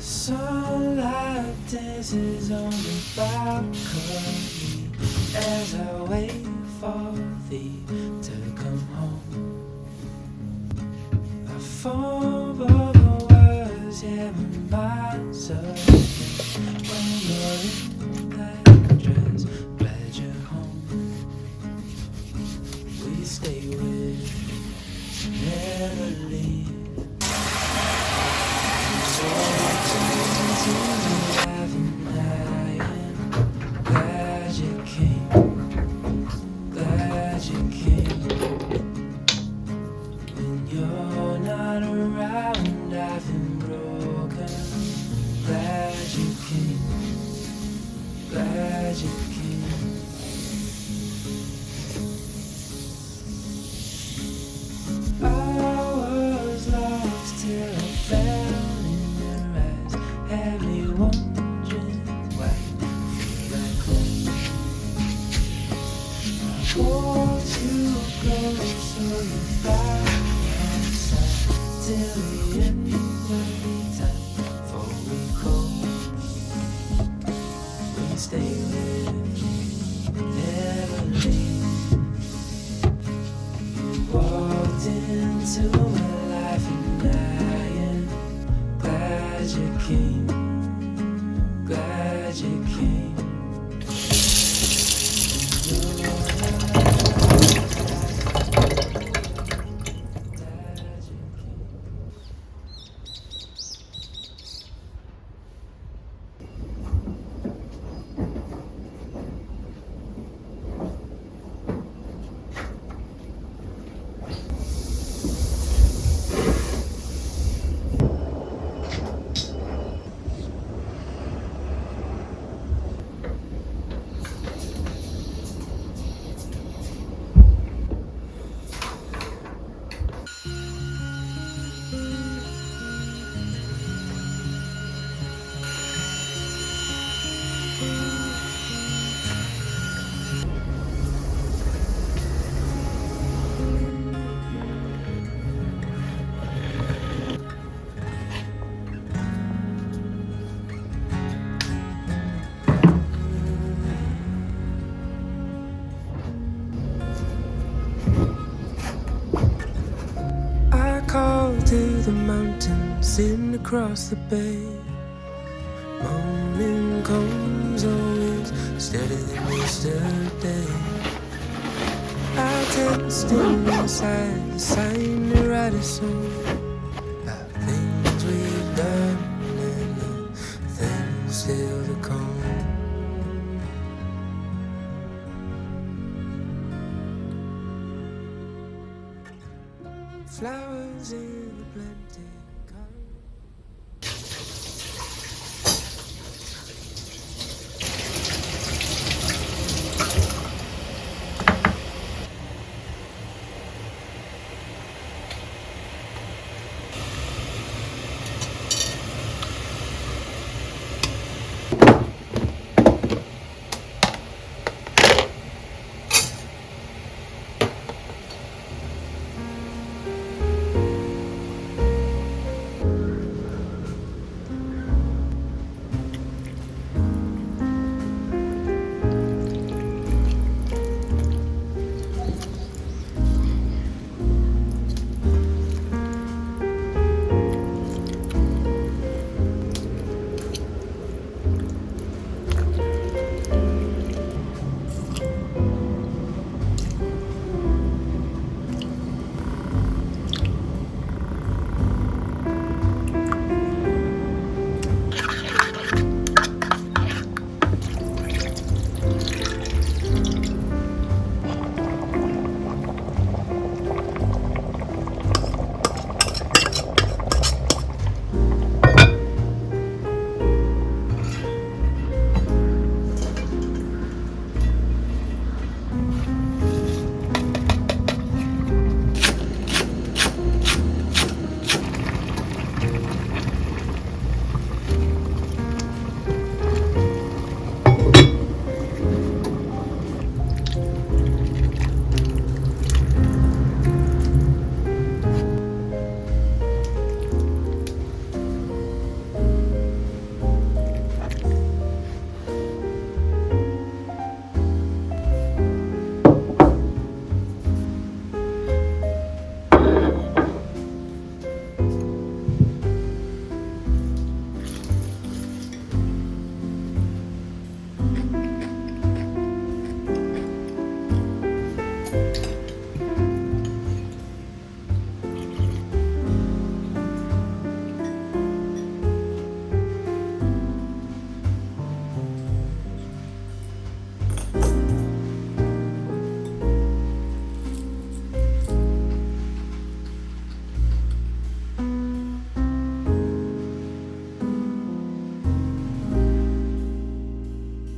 Sunlight dances on the balcony as I wait for thee to come home. I fumble the words, yeah, my mind's away. When you're in that dress, glad you're home. We stay with, never leave. Glad you came, glad you came. When you're not around, I've been broken. Glad you came, glad you came. I was lost till I fell in your eyes. Had me wondering why you feel like home. I hold you close so you fly outside till the end of the time before we go. We stay with, never leave. You walked into my life and I am glad you came, glad you came. I called to the mountain, sitting across the bay. Morning comes always steady than yesterday. I text inside the sign to write a song about things we've done and the things still to come. Flowers in the plenty.